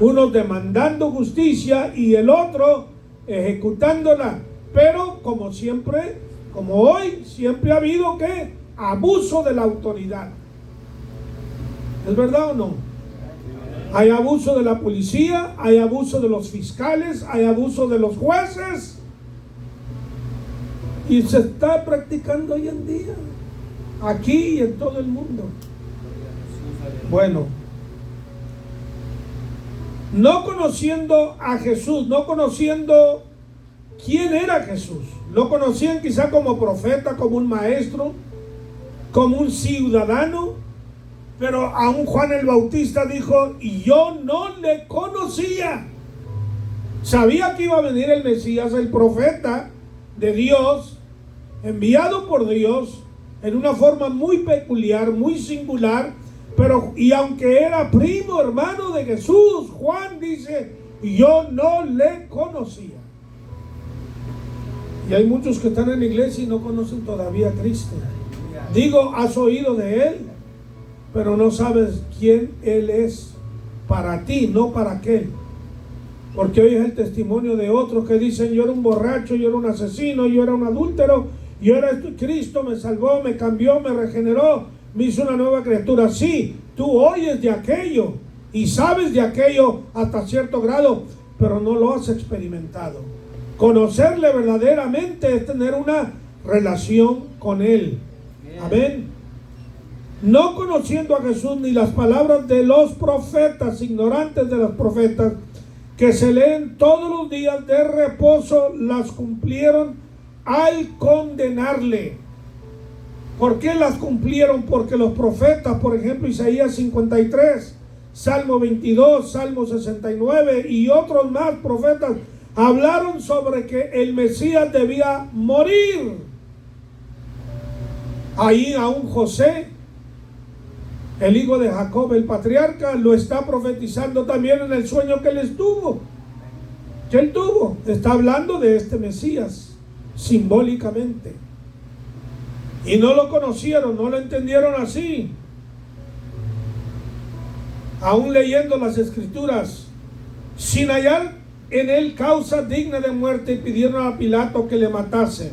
unos demandando justicia y el otro ejecutándola. Pero como siempre, como hoy, siempre ha habido que abuso de la autoridad. ¿Es verdad o no? Hay abuso de la policía, hay abuso de los fiscales, hay abuso de los jueces, y se está practicando hoy en día, aquí y en todo el mundo. Bueno, no conociendo a Jesús, no conociendo quién era Jesús, lo conocían quizá como profeta, como un maestro, como un ciudadano, pero aún Juan el Bautista dijo: y yo no le conocía. Sabía que iba a venir el Mesías, el profeta de Dios, enviado por Dios en una forma muy peculiar, muy singular, pero y aunque era primo hermano de Jesús, Juan dice: yo no le conocía. Y hay muchos que están en la iglesia y no conocen todavía a Cristo. Digo, has oído de Él, pero no sabes quién Él es para ti, no para aquel. Porque hoy es el testimonio de otros que dicen: yo era un borracho, yo era un asesino, yo era un adúltero, yo era esto, Cristo me salvó, me cambió, me regeneró, me hizo una nueva criatura. Sí, tú oyes de aquello y sabes de aquello hasta cierto grado, pero no lo has experimentado. Conocerle verdaderamente es tener una relación con Él. Amén. No conociendo a Jesús ni las palabras de los profetas, ignorantes de los profetas, que se leen todos los días de reposo, las cumplieron al condenarle. ¿Por qué las cumplieron? Porque los profetas, por ejemplo, Isaías 53, Salmo 22, Salmo 69 y otros más profetas, hablaron sobre que el Mesías debía morir. Ahí aún José, el hijo de Jacob, el patriarca, lo está profetizando también en el sueño que él tuvo. Está hablando de este Mesías, simbólicamente. Y no lo conocieron, no lo entendieron así. Aún leyendo las Escrituras, sin hallar en él causa digna de muerte, pidieron a Pilato que le matase.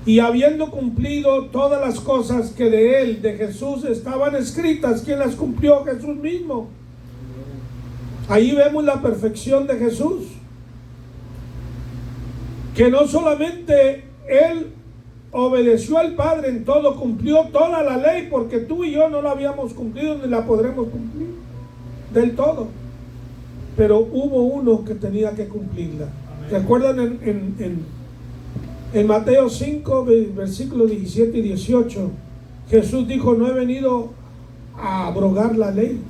Y habiendo cumplido todas las cosas que de él, de Jesús, estaban escritas, ¿quién las cumplió? Jesús mismo. Ahí vemos la perfección de Jesús, que no solamente él obedeció al Padre en todo, cumplió toda la ley, porque tú y yo no la habíamos cumplido ni la podremos cumplir del todo, pero hubo uno que tenía que cumplirla. ¿Recuerdan en Mateo 5, versículos 17 y 18, Jesús dijo: no he venido a abrogar la ley,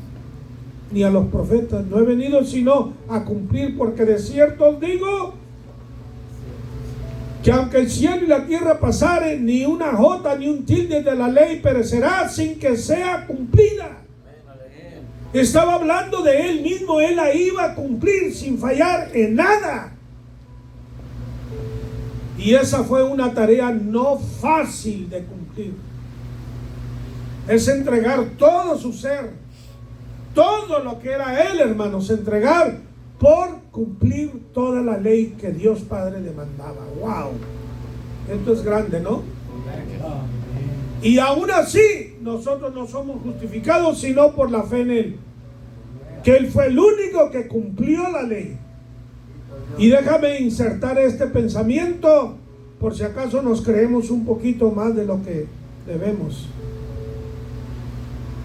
ni a los profetas, no he venido sino a cumplir, porque de cierto os digo, que aunque el cielo y la tierra pasaren, ni una jota ni un tilde de la ley perecerá sin que sea cumplida. Estaba hablando de él mismo, él la iba a cumplir sin fallar en nada. Y esa fue una tarea no fácil de cumplir. Es entregar todo su ser, todo lo que era él, hermanos, entregar por cumplir toda la ley que Dios Padre le mandaba. ¡Wow! Esto es grande, ¿no? Y aún así, nosotros no somos justificados sino por la fe en Él, que Él fue el único que cumplió la ley. Y déjame insertar este pensamiento, por si acaso nos creemos un poquito más de lo que debemos.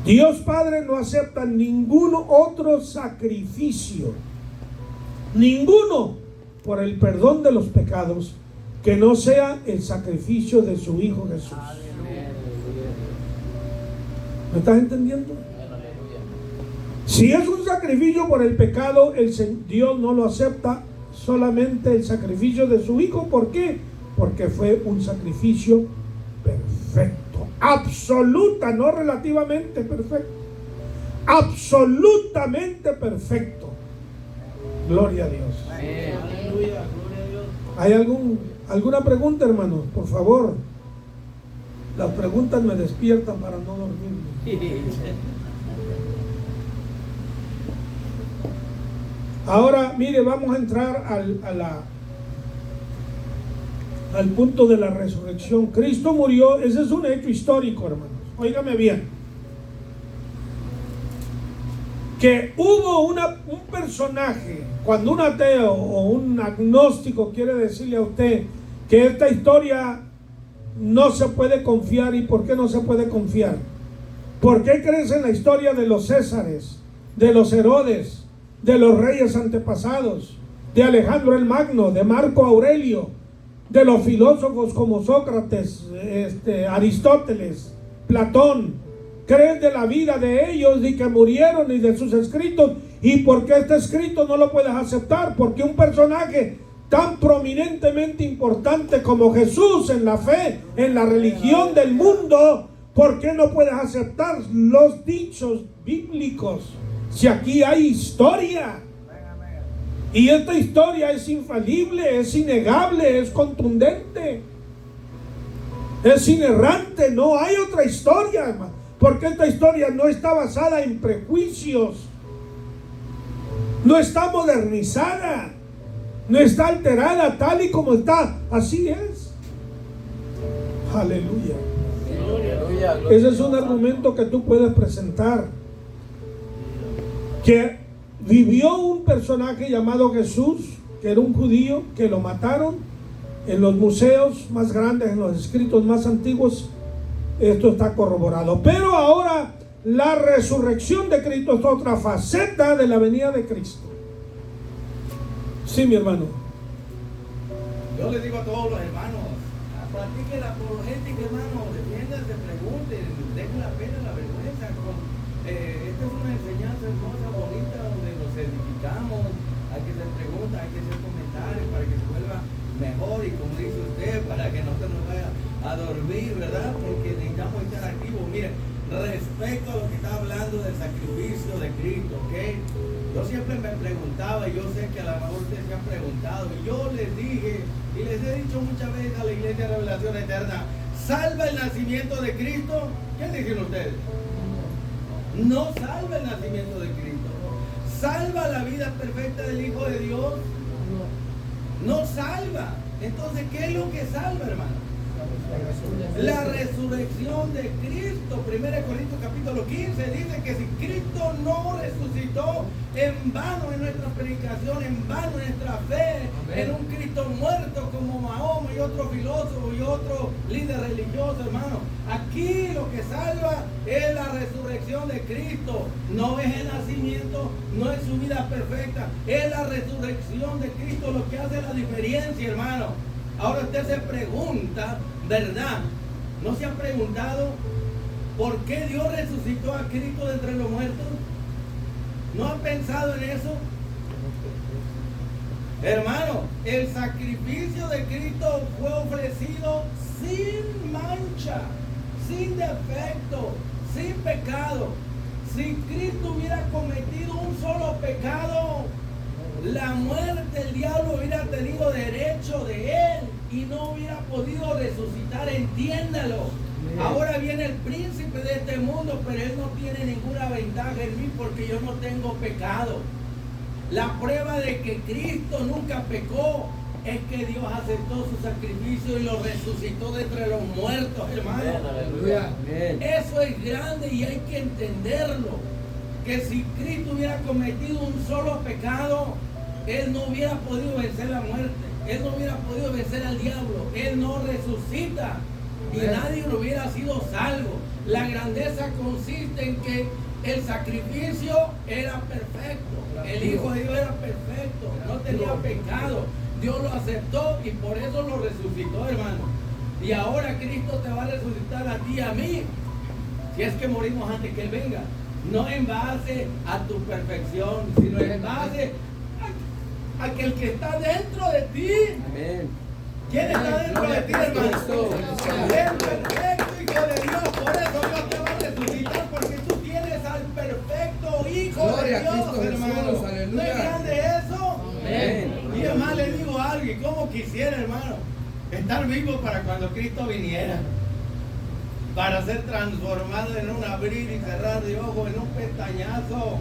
Dios Padre no acepta ningún otro sacrificio, ninguno, por el perdón de los pecados, que no sea el sacrificio de su Hijo Jesús. ¿Me estás entendiendo? Si es un sacrificio por el pecado, Dios no lo acepta, solamente el sacrificio de su Hijo. ¿Por qué? Porque fue un sacrificio perfecto, absoluta, no relativamente perfecto, absolutamente perfecto. Gloria a Dios. Aleluya, gloria a Dios. ¿Hay alguna pregunta, hermanos? Por favor. Las preguntas me despiertan para no dormir. Ahora, mire, vamos a entrar al punto de la resurrección. Cristo murió, ese es un hecho histórico, hermanos. Óigame bien. Que hubo un personaje, cuando un ateo o un agnóstico quiere decirle a usted que esta historia no se puede confiar. ¿Y por qué no se puede confiar? ¿Por qué crees en la historia de los Césares, de los Herodes, de los reyes antepasados, de Alejandro el Magno, de Marco Aurelio, de los filósofos como Sócrates, Aristóteles, Platón? Crees de la vida de ellos y que murieron y de sus escritos. ¿Y por qué este escrito no lo puedes aceptar? Porque un personaje tan prominentemente importante como Jesús en la fe, en la religión del mundo, ¿por qué no puedes aceptar los dichos bíblicos? Si aquí hay historia, y esta historia es infalible, es innegable, es contundente, es inerrante, no hay otra historia, hermano, porque esta historia no está basada en prejuicios, no está modernizada, no está alterada, tal y como está, así es. Aleluya. Ese es un argumento que tú puedes presentar. Que vivió un personaje llamado Jesús, que era un judío, que lo mataron. En los museos más grandes, en los escritos más antiguos, esto está corroborado. Pero ahora la resurrección de Cristo es otra faceta de la venida de Cristo. Sí, mi hermano. Yo les digo a todos los hermanos, practiquen la apologética, hermano, defiéndanse, pregunten, dejen la pena, la vergüenza. Esta es una enseñanza hermosa, bonita, donde nos edificamos. Hay que hacer preguntas, hay que hacer comentarios para que se vuelva mejor, y como dice usted, para que no se nos vaya a dormir, ¿verdad? Porque necesitamos estar activos. Miren, respecto a lo que está hablando del sacrificio de Cristo, ¿ok? Yo siempre me preguntaba, y yo sé que a lo mejor ustedes se han preguntado, y yo les dije, y les he dicho muchas veces a la Iglesia de Revelación Eterna, ¿salva el nacimiento de Cristo? ¿Qué dicen ustedes? No salva el nacimiento de Cristo. ¿Salva la vida perfecta del Hijo de Dios? No salva. Entonces, ¿qué es lo que salva, hermano? La resurrección de Cristo. 1 Corintios capítulo 15 dice que si Cristo no resucitó, en vano es nuestra predicación, en vano es nuestra fe. Amén. En un Cristo muerto como Mahoma y otro filósofo y otro líder religioso, hermano. Aquí lo que salva es la resurrección de Cristo. No es el nacimiento, no es su vida perfecta, es la resurrección de Cristo lo que hace la diferencia, hermano. Ahora usted se pregunta, ¿verdad? ¿No se ha preguntado por qué Dios resucitó a Cristo de entre los muertos? ¿No ha pensado en eso? Hermano, el sacrificio de Cristo fue ofrecido sin mancha, sin defecto, sin pecado. Si Cristo hubiera cometido un solo pecado, la muerte, el diablo hubiera tenido derecho de él y no hubiera podido resucitar, entiéndalo. Ahora viene el príncipe de este mundo, pero él no tiene ninguna ventaja en mí porque yo no tengo pecado. La prueba de que Cristo nunca pecó es que Dios aceptó su sacrificio y lo resucitó de entre los muertos, hermano. Aleluya. Eso es grande y hay que entenderlo. Que si Cristo hubiera cometido un solo pecado, Él no hubiera podido vencer la muerte, Él no hubiera podido vencer al diablo, Él no resucita y nadie lo hubiera sido salvo. La grandeza consiste en que el sacrificio era perfecto, el Hijo de Dios era perfecto, no tenía pecado, Dios lo aceptó y por eso lo resucitó, hermano. Y ahora Cristo te va a resucitar a ti y a mí, si es que morimos antes que Él venga. No en base a tu perfección, sino en base a que el que está dentro de ti. Amén. ¿Quién está dentro de ti, hermano? El perfecto Hijo de Dios. Por eso Dios te va a resucitar, porque tú tienes al perfecto Hijo de Dios, hermano. ¿No es grande eso? Amén. Y además le digo algo. hermano, y como quisiera, hermano, estar vivo para cuando Cristo viniera, para ser transformado en un abrir y cerrar de ojos, en un pestañazo,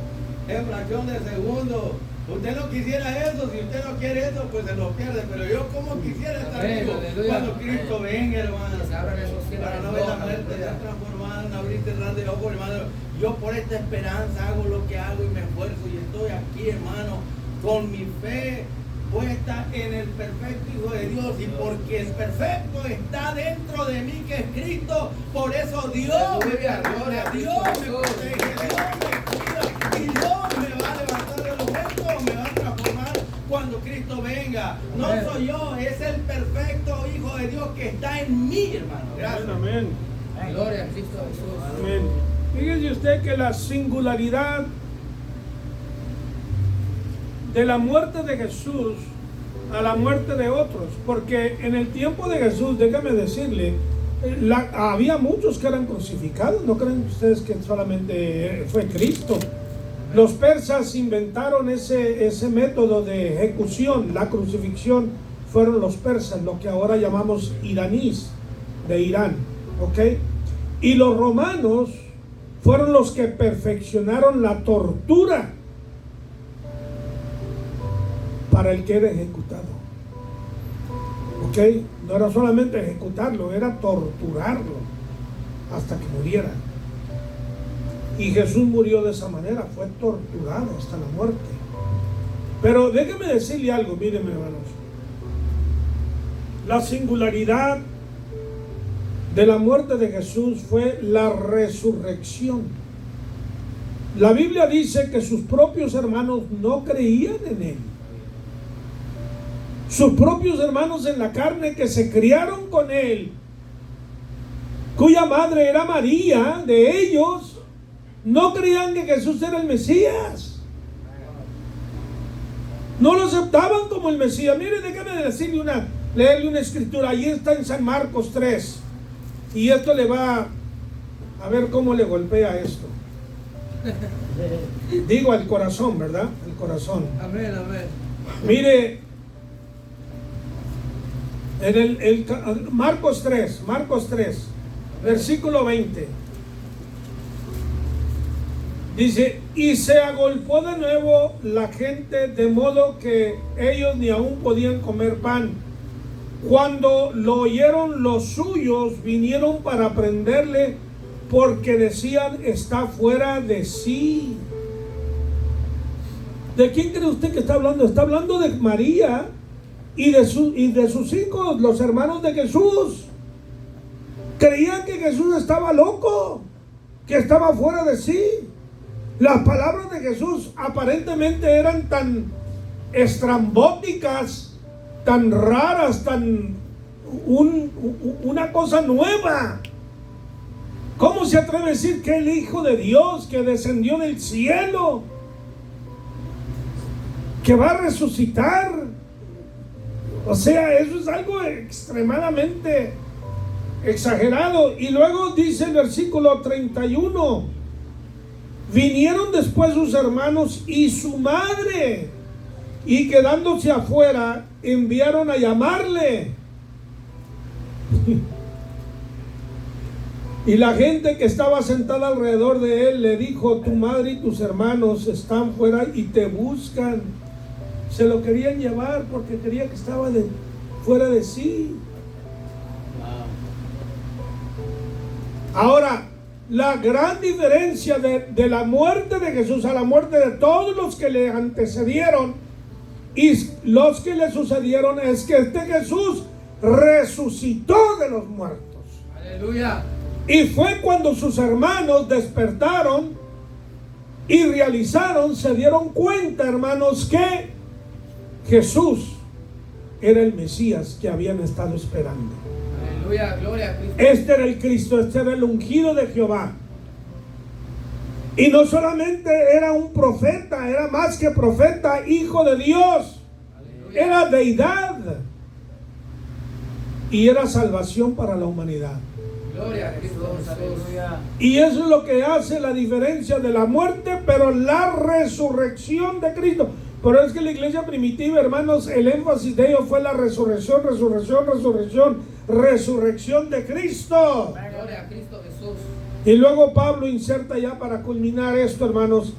en fracción de segundo. Usted no quisiera eso, si usted no quiere eso, pues se lo pierde, pero yo como quisiera estar vivo cuando Cristo venga, hermano, para no ver la muerte, ser transformado en abrir y cerrar de ojos, hermano. Yo por esta esperanza hago lo que hago y me esfuerzo y estoy aquí, hermano, con mi fe puesta en el perfecto Hijo de Dios, y porque el perfecto está dentro de mí, que es Cristo. Por eso Dios me perdona, Dios me protege, Dios me cuida, y Dios me va a levantar de los muertos, me va a transformar cuando Cristo venga. No soy yo, es el perfecto Hijo de Dios que está en mí, hermano. Gracias. Amén. Gloria a Cristo Jesús. Amén. Fíjese usted que la singularidad de la muerte de Jesús a la muerte de otros, porque en el tiempo de Jesús, déjame decirle, había muchos que eran crucificados. ¿No creen ustedes que solamente fue Cristo? Los persas inventaron ese método de ejecución, la crucifixión. Fueron los persas, lo que ahora llamamos iraníes, de Irán, ¿ok? Y los romanos fueron los que perfeccionaron la tortura para el que era ejecutado. ¿Ok? No era solamente ejecutarlo, era torturarlo hasta que muriera. Y Jesús murió de esa manera, fue torturado hasta la muerte. Pero déjeme decirle algo, miren, hermanos. La singularidad de la muerte de Jesús fue la resurrección. La Biblia dice que sus propios hermanos no creían en él. Sus propios hermanos en la carne que se criaron con él, cuya madre era María, de ellos, no creían que Jesús era el Mesías. No lo aceptaban como el Mesías. Mire, déjame decirle leerle una escritura. Ahí está en San Marcos 3. Y esto le va a ver cómo le golpea esto. Digo al corazón, ¿verdad? El corazón. Amén, amén. Mire, en Marcos 3, versículo 20. Dice, y se agolpó de nuevo la gente, de modo que ellos ni aún podían comer pan. Cuando lo oyeron los suyos, vinieron para prenderle, porque decían, está fuera de sí. ¿De quién cree usted que está hablando? Está hablando de María y de sus hijos, los hermanos de Jesús. Creían que Jesús estaba loco, que estaba fuera de sí. Las palabras de Jesús aparentemente eran tan estrambóticas, tan raras, una cosa nueva. ¿Cómo se atreve a decir que el Hijo de Dios, que descendió del cielo, que va a resucitar? O sea, eso es algo extremadamente exagerado. Y luego dice el versículo 31, vinieron después sus hermanos y su madre, y quedándose afuera, enviaron a llamarle. Y la gente que estaba sentada alrededor de él le dijo, tu madre y tus hermanos están fuera y te buscan. Se lo querían llevar porque creía que estaba fuera de sí. Ahora, la gran diferencia de la muerte de Jesús a la muerte de todos los que le antecedieron y los que le sucedieron es que este Jesús resucitó de los muertos. Aleluya. Y fue cuando sus hermanos despertaron y realizaron, se dieron cuenta, hermanos, que Jesús era el Mesías que habían estado esperando. Aleluya, gloria a Cristo. Este era el Cristo, este era el ungido de Jehová. Y no solamente era un profeta, era más que profeta, hijo de Dios. Aleluya. Era deidad. Y era salvación para la humanidad. Gloria a Cristo. Aleluya. Y eso es lo que hace la diferencia de la muerte, pero la resurrección de Cristo. Pero es que la iglesia primitiva, hermanos, el énfasis de ellos fue la resurrección, resurrección, resurrección, resurrección de Cristo. Gloria a Cristo Jesús. Y luego Pablo inserta ya para culminar esto, hermanos,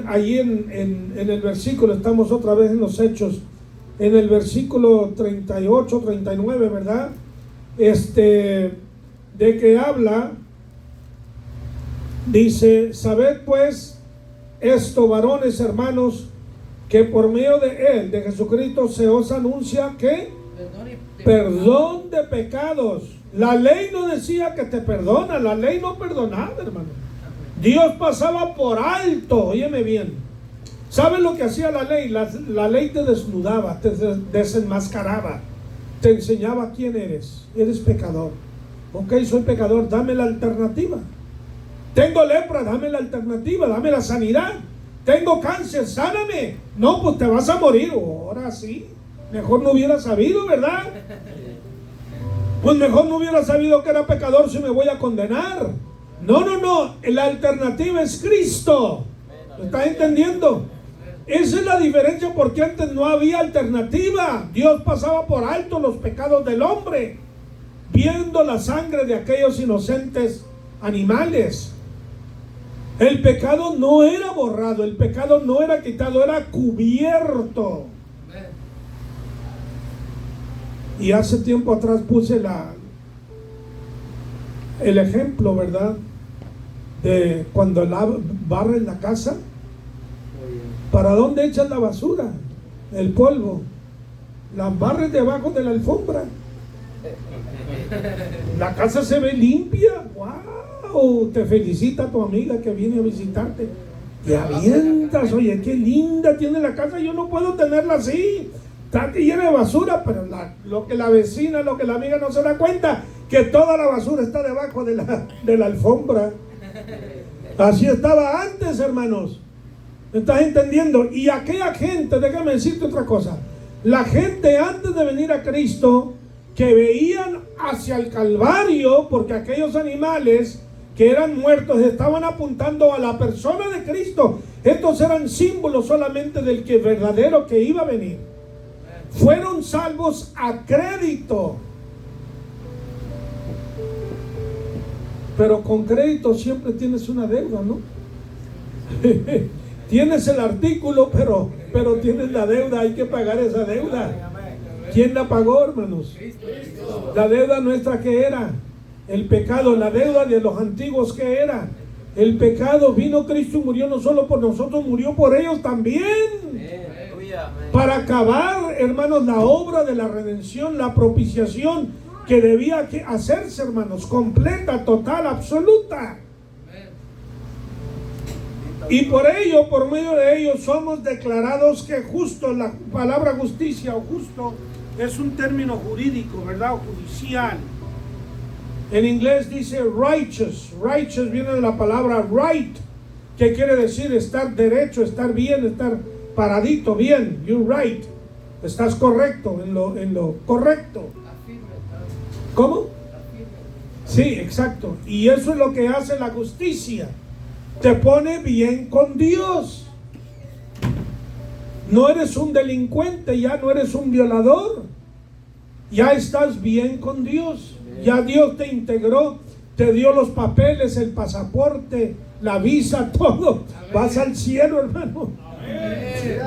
allí en el versículo, estamos otra vez en los Hechos, en el versículo 38, 39, ¿verdad? De que habla, dice: sabed pues esto, varones hermanos, que por medio de él, de Jesucristo, se os anuncia que perdón de pecados. La ley no decía que te perdona, la ley no perdonaba, hermano. Dios pasaba por alto, óyeme bien. ¿Sabes lo que hacía la ley? La ley te desnudaba, te desenmascaraba, te enseñaba quién eres. Eres pecador. Ok, soy pecador, dame la alternativa. Tengo lepra, dame la alternativa, dame la sanidad. Tengo cáncer, sáname. No, pues te vas a morir. Ahora sí, mejor no hubiera sabido, ¿verdad? Pues mejor no hubiera sabido que era pecador si me voy a condenar. No, la alternativa es Cristo. ¿Me estás entendiendo? Esa es la diferencia, porque antes no había alternativa. Dios pasaba por alto los pecados del hombre, viendo la sangre de aquellos inocentes animales. El pecado no era borrado, el pecado no era quitado, era cubierto. Y hace tiempo atrás puse el ejemplo, ¿verdad? De cuando barren la casa, ¿para dónde echas la basura? El polvo. Las barres debajo de la alfombra. La casa se ve limpia. ¡Wow! Te felicita tu amiga que viene a visitarte. Te avientas, oye, qué linda tiene la casa, yo no puedo tenerla así. Está llena de basura, pero lo que la vecina, lo que la amiga no se da cuenta, que toda la basura está debajo de la alfombra. Así estaba antes, hermanos. ¿Me estás entendiendo? Y aquella gente, déjame decirte otra cosa. La gente antes de venir a Cristo, que veían hacia el Calvario, porque aquellos animales que eran muertos estaban apuntando a la persona de Cristo. Estos eran símbolos solamente del que verdadero que iba a venir. Fueron salvos a crédito. Pero con crédito siempre tienes una deuda, ¿no? Tienes el artículo, pero tienes la deuda, hay que pagar esa deuda. ¿Quién la pagó, hermanos? La deuda nuestra, ¿qué era? El pecado. La deuda de los antiguos, ¿qué era? El pecado. Vino Cristo y murió no solo por nosotros, murió por ellos también. Para acabar, hermanos, la obra de la redención, la propiciación que debía hacerse, hermanos, completa, total, absoluta. Y por ello, por medio de ello, somos declarados que justo. La palabra justicia o justo es un término jurídico, ¿verdad? O judicial. En inglés dice righteous. Righteous viene de la palabra right, que quiere decir estar derecho, estar bien, estar paradito, bien. You're right. Estás correcto, en lo correcto. ¿Cómo? Sí, exacto. Y eso es lo que hace la justicia. Te pone bien con Dios. No eres un delincuente, ya no eres un violador. Ya estás bien con Dios. Ya Dios te integró, te dio los papeles, el pasaporte, la visa, todo. Vas al cielo, hermano.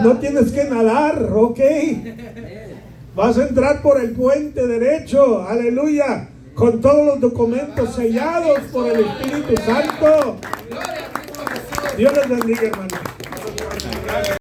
No tienes que nadar, ok. Vas a entrar por el puente derecho, aleluya, con todos los documentos sellados por el Espíritu Santo. Dios les bendiga, hermano.